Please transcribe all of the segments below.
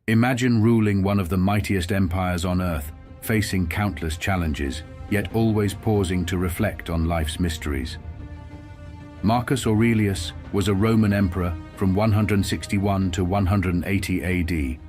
Imagine ruling one of the mightiest empires on earth, facing countless challenges, yet always pausing to reflect on life's mysteries. Marcus Aurelius was a Roman emperor from 161 to 180 AD.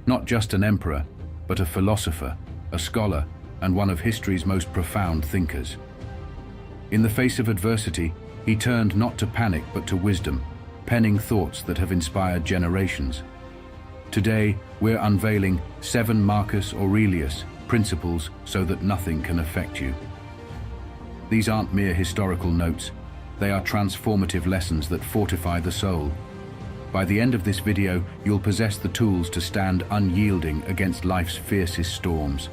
Not just an emperor, but a philosopher, a scholar, and one of history's most profound thinkers. In the face of adversity, he turned not to panic but to wisdom, penning thoughts that have inspired generations. Today, we're unveiling 7 Marcus Aurelius principles so that nothing can affect you. These aren't mere historical notes, they are transformative lessons that fortify the soul. By the end of this video, you'll possess the tools to stand unyielding against life's fiercest storms.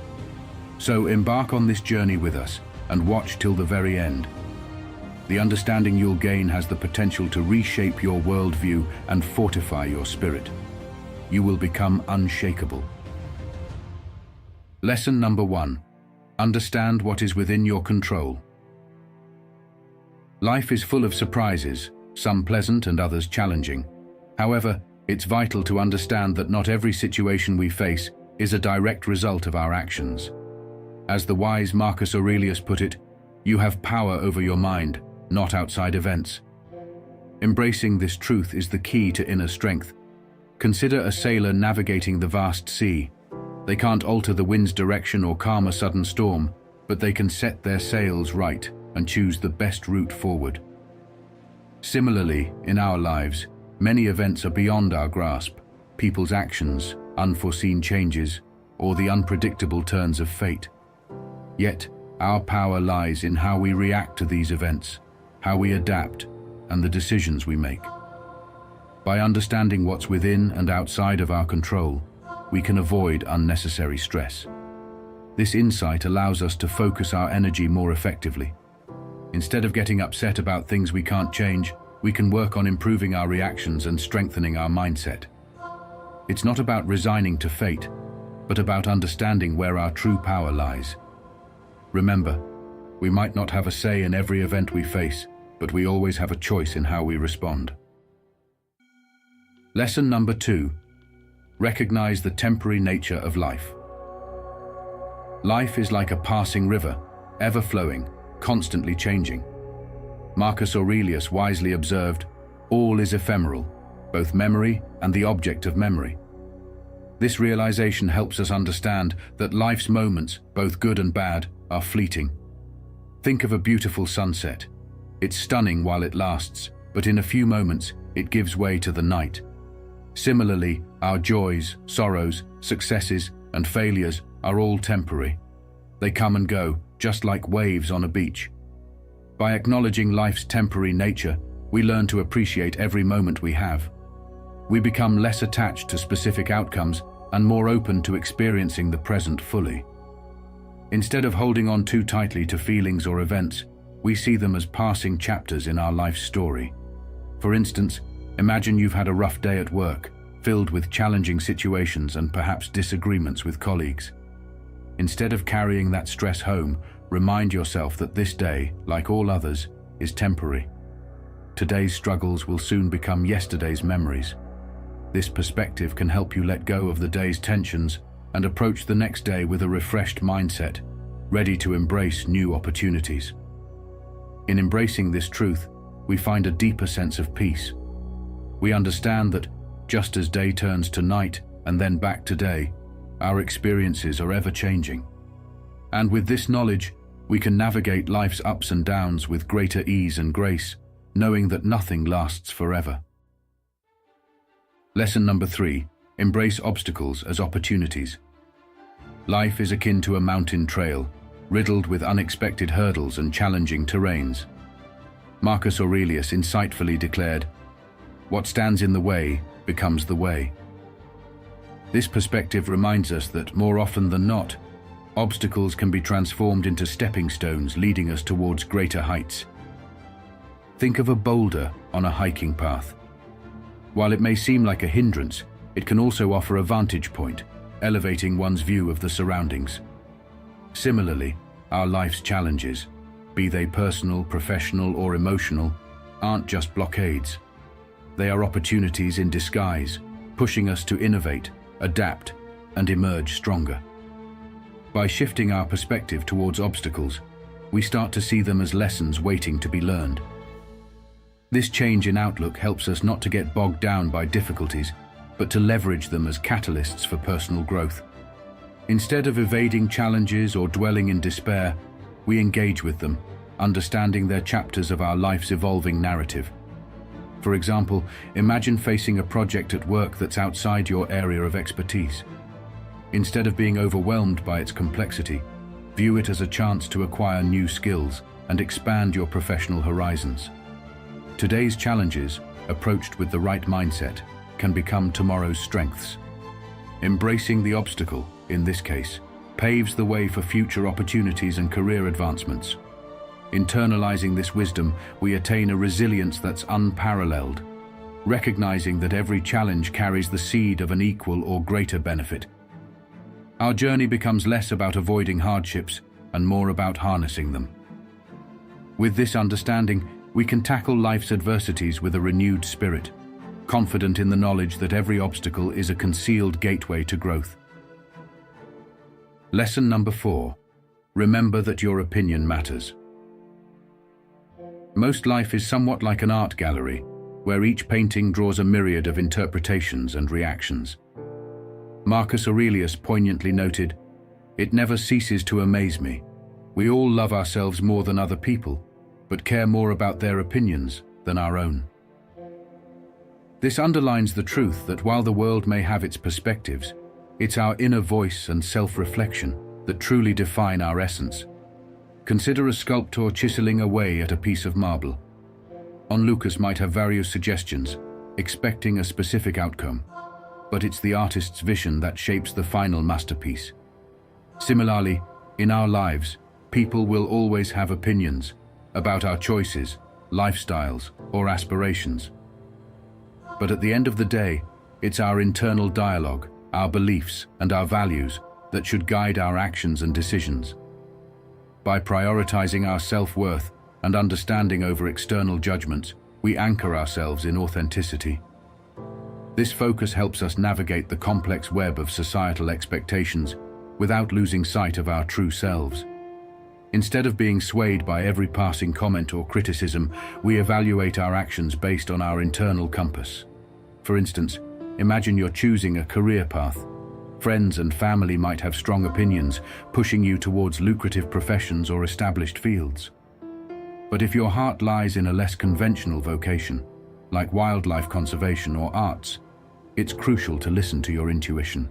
So embark on this journey with us and watch till the very end. The understanding you'll gain has the potential to reshape your worldview and fortify your spirit. You will become unshakable. Lesson number 1. Understand what is within your control. Life is full of surprises, some pleasant and others challenging. However, it's vital to understand that not every situation we face is a direct result of our actions. As the wise Marcus Aurelius put it, you have power over your mind, not outside events. Embracing this truth is the key to inner strength. Consider a sailor navigating the vast sea. They can't alter the wind's direction or calm a sudden storm, but they can set their sails right and choose the best route forward. Similarly, in our lives, many events are beyond our grasp. People's actions, unforeseen changes, or the unpredictable turns of fate. Yet, our power lies in how we react to these events, how we adapt, and the decisions we make. By understanding what's within and outside of our control, we can avoid unnecessary stress. This insight allows us to focus our energy more effectively. Instead of getting upset about things we can't change, we can work on improving our reactions and strengthening our mindset. It's not about resigning to fate, but about understanding where our true power lies. Remember, we might not have a say in every event we face, but we always have a choice in how we respond. Lesson number 2. Recognize the temporary nature of life. Life is like a passing river, ever flowing, constantly changing. Marcus Aurelius wisely observed, "All is ephemeral, both memory and the object of memory." This realization helps us understand that life's moments, both good and bad, are fleeting. Think of a beautiful sunset. It's stunning while it lasts, but in a few moments, it gives way to the night. Similarly, our joys, sorrows, successes, and failures are all temporary. They come and go, just like waves on a beach. By acknowledging life's temporary nature, we learn to appreciate every moment we have. We become less attached to specific outcomes and more open to experiencing the present fully. Instead of holding on too tightly to feelings or events, we see them as passing chapters in our life's story. For instance, imagine you've had a rough day at work, filled with challenging situations and perhaps disagreements with colleagues. Instead of carrying that stress home, remind yourself that this day, like all others, is temporary. Today's struggles will soon become yesterday's memories. This perspective can help you let go of the day's tensions and approach the next day with a refreshed mindset, ready to embrace new opportunities. In embracing this truth, we find a deeper sense of peace. We understand that, just as day turns to night and then back to day, our experiences are ever changing. And with this knowledge, we can navigate life's ups and downs with greater ease and grace, knowing that nothing lasts forever. Lesson number 3. Embrace obstacles as opportunities. Life is akin to a mountain trail, riddled with unexpected hurdles and challenging terrains. Marcus Aurelius insightfully declared, "What stands in the way becomes the way." This perspective reminds us that, more often than not, obstacles can be transformed into stepping stones leading us towards greater heights. Think of a boulder on a hiking path. While it may seem like a hindrance, it can also offer a vantage point, elevating one's view of the surroundings. Similarly, our life's challenges, be they personal, professional, or emotional, aren't just blockades. They are opportunities in disguise, pushing us to innovate, adapt, and emerge stronger. By shifting our perspective towards obstacles, we start to see them as lessons waiting to be learned. This change in outlook helps us not to get bogged down by difficulties, but to leverage them as catalysts for personal growth. Instead of evading challenges or dwelling in despair, we engage with them, understanding their chapters of our life's evolving narrative. For example, imagine facing a project at work that's outside your area of expertise. Instead of being overwhelmed by its complexity, view it as a chance to acquire new skills and expand your professional horizons. Today's challenges, approached with the right mindset, can become tomorrow's strengths. Embracing the obstacle, in this case, paves the way for future opportunities and career advancements. Internalizing this wisdom, we attain a resilience that's unparalleled, recognizing that every challenge carries the seed of an equal or greater benefit. Our journey becomes less about avoiding hardships and more about harnessing them. With this understanding, we can tackle life's adversities with a renewed spirit, confident in the knowledge that every obstacle is a concealed gateway to growth. Lesson number 4. Remember that your opinion matters. Most life is somewhat like an art gallery, where each painting draws a myriad of interpretations and reactions. Marcus Aurelius poignantly noted, "It never ceases to amaze me. We all love ourselves more than other people, but care more about their opinions than our own." This underlines the truth that while the world may have its perspectives, it's our inner voice and self-reflection that truly define our essence. Consider a sculptor chiseling away at a piece of marble. Onlookers might have various suggestions, expecting a specific outcome, but it's the artist's vision that shapes the final masterpiece. Similarly, in our lives, people will always have opinions about our choices, lifestyles, or aspirations. But at the end of the day, it's our internal dialogue, our beliefs, and our values that should guide our actions and decisions. By prioritizing our self-worth and understanding over external judgments, we anchor ourselves in authenticity. This focus helps us navigate the complex web of societal expectations without losing sight of our true selves. Instead of being swayed by every passing comment or criticism, we evaluate our actions based on our internal compass. For instance, imagine you're choosing a career path. Friends and family might have strong opinions, pushing you towards lucrative professions or established fields. But if your heart lies in a less conventional vocation, like wildlife conservation or arts, it's crucial to listen to your intuition.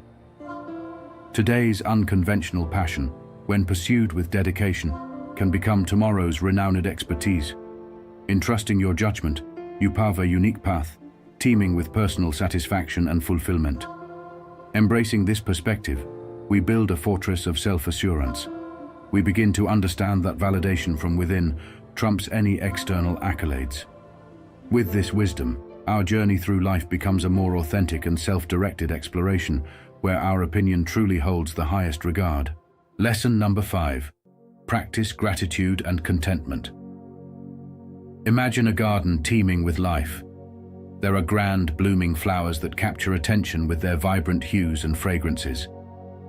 Today's unconventional passion, when pursued with dedication, can become tomorrow's renowned expertise. In trusting your judgment, you pave a unique path, teeming with personal satisfaction and fulfillment. Embracing this perspective, we build a fortress of self-assurance. We begin to understand that validation from within trumps any external accolades. With this wisdom, our journey through life becomes a more authentic and self-directed exploration, where our opinion truly holds the highest regard. Lesson number 5. Practice gratitude and contentment. Imagine a garden teeming with life. There are grand, blooming flowers that capture attention with their vibrant hues and fragrances.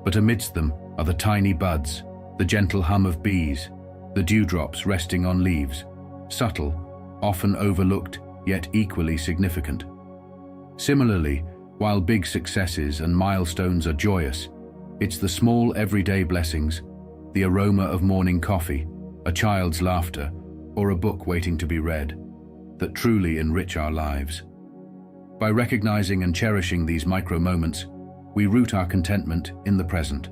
But amidst them are the tiny buds, the gentle hum of bees, the dewdrops resting on leaves, subtle, often overlooked, yet equally significant. Similarly, while big successes and milestones are joyous, it's the small everyday blessings, the aroma of morning coffee, a child's laughter, or a book waiting to be read, that truly enrich our lives. By recognizing and cherishing these micro moments, we root our contentment in the present.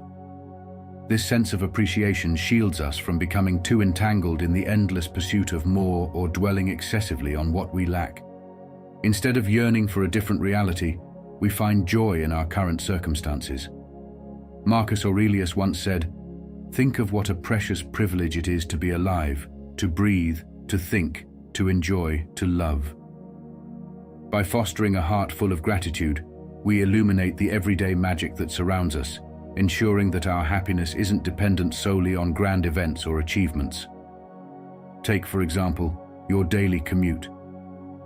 This sense of appreciation shields us from becoming too entangled in the endless pursuit of more or dwelling excessively on what we lack. Instead of yearning for a different reality, we find joy in our current circumstances. Marcus Aurelius once said, "Think of what a precious privilege it is to be alive, to breathe, to think, to enjoy, to love." By fostering a heart full of gratitude, we illuminate the everyday magic that surrounds us, ensuring that our happiness isn't dependent solely on grand events or achievements. Take, for example, your daily commute.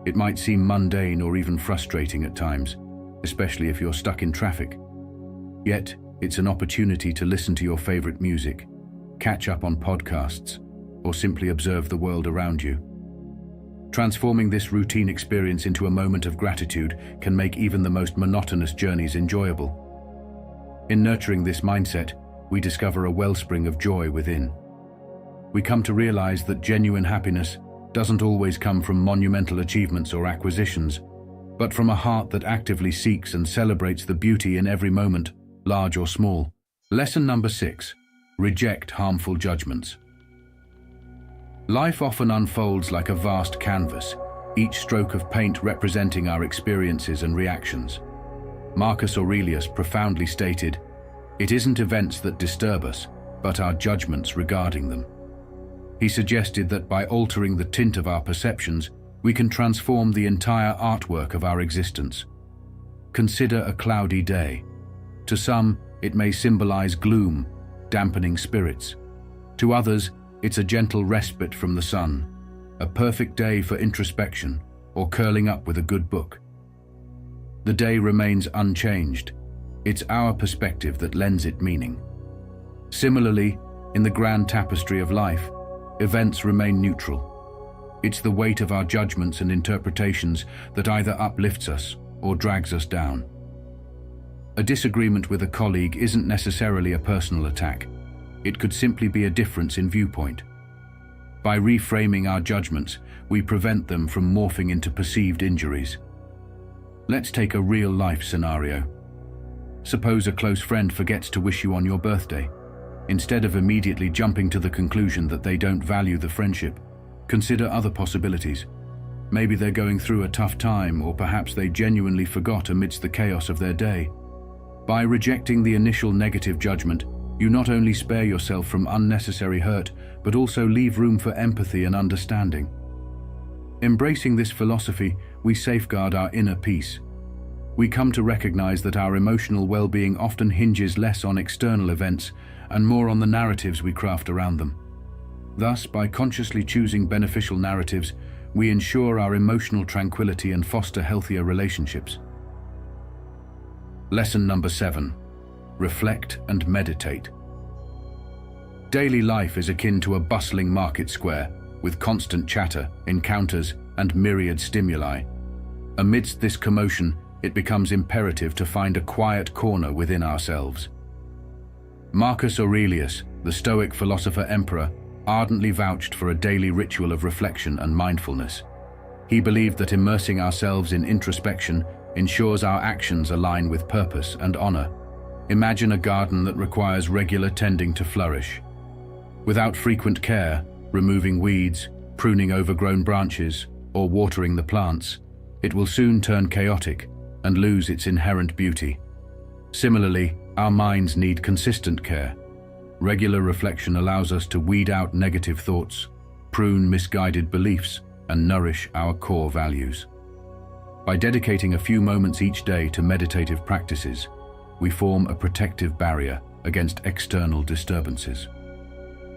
It might seem mundane or even frustrating at times, especially if you're stuck in traffic. Yet, it's an opportunity to listen to your favorite music, catch up on podcasts, or simply observe the world around you. Transforming this routine experience into a moment of gratitude can make even the most monotonous journeys enjoyable. In nurturing this mindset, we discover a wellspring of joy within. We come to realize that genuine happiness doesn't always come from monumental achievements or acquisitions, but from a heart that actively seeks and celebrates the beauty in every moment, large or small. Lesson number 6. Reject harmful judgments. Life often unfolds like a vast canvas, each stroke of paint representing our experiences and reactions. Marcus Aurelius profoundly stated, "It isn't events that disturb us, but our judgments regarding them." He suggested that by altering the tint of our perceptions, we can transform the entire artwork of our existence. Consider a cloudy day. To some, it may symbolize gloom, dampening spirits. To others, it's a gentle respite from the sun, a perfect day for introspection or curling up with a good book. The day remains unchanged. It's our perspective that lends it meaning. Similarly, in the grand tapestry of life, events remain neutral. It's the weight of our judgments and interpretations that either uplifts us or drags us down. A disagreement with a colleague isn't necessarily a personal attack. It could simply be a difference in viewpoint. By reframing our judgments, we prevent them from morphing into perceived injuries. Let's take a real-life scenario. Suppose a close friend forgets to wish you on your birthday. Instead of immediately jumping to the conclusion that they don't value the friendship, consider other possibilities. Maybe they're going through a tough time, or perhaps they genuinely forgot amidst the chaos of their day. By rejecting the initial negative judgment, you not only spare yourself from unnecessary hurt, but also leave room for empathy and understanding. Embracing this philosophy, we safeguard our inner peace. We come to recognize that our emotional well-being often hinges less on external events and more on the narratives we craft around them. Thus, by consciously choosing beneficial narratives, we ensure our emotional tranquility and foster healthier relationships. Lesson number 7. Reflect and meditate. Daily life is akin to a bustling market square, with constant chatter, encounters, and myriad stimuli. Amidst this commotion, it becomes imperative to find a quiet corner within ourselves. Marcus Aurelius, the Stoic philosopher-emperor, ardently vouched for a daily ritual of reflection and mindfulness. He believed that immersing ourselves in introspection ensures our actions align with purpose and honor. Imagine a garden that requires regular tending to flourish. Without frequent care, removing weeds, pruning overgrown branches, or watering the plants, it will soon turn chaotic and lose its inherent beauty. Similarly, our minds need consistent care. Regular reflection allows us to weed out negative thoughts, prune misguided beliefs, and nourish our core values. By dedicating a few moments each day to meditative practices, we form a protective barrier against external disturbances.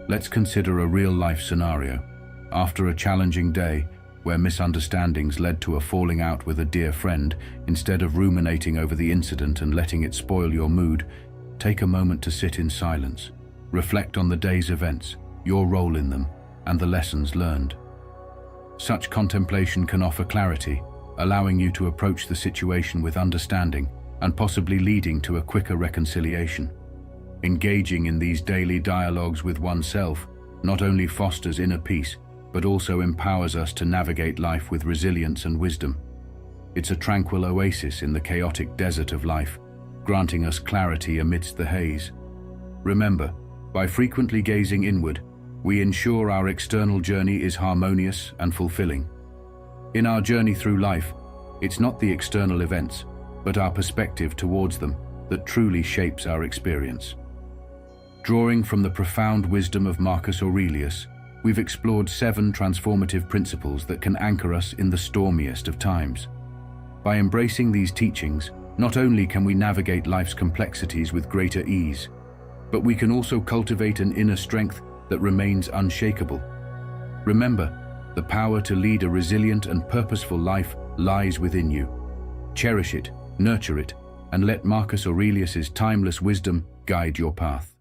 Let's consider a real-life scenario. After a challenging day, where misunderstandings led to a falling out with a dear friend, instead of ruminating over the incident and letting it spoil your mood, take a moment to sit in silence. Reflect on the day's events, your role in them, and the lessons learned. Such contemplation can offer clarity, allowing you to approach the situation with understanding and possibly leading to a quicker reconciliation. Engaging in these daily dialogues with oneself not only fosters inner peace, but also empowers us to navigate life with resilience and wisdom. It's a tranquil oasis in the chaotic desert of life, granting us clarity amidst the haze. Remember, by frequently gazing inward, we ensure our external journey is harmonious and fulfilling. In our journey through life, it's not the external events, but our perspective towards them that truly shapes our experience. Drawing from the profound wisdom of Marcus Aurelius, we've explored 7 transformative principles that can anchor us in the stormiest of times. By embracing these teachings, not only can we navigate life's complexities with greater ease, but we can also cultivate an inner strength that remains unshakable. Remember, the power to lead a resilient and purposeful life lies within you. Cherish it, nurture it, and let Marcus Aurelius's timeless wisdom guide your path.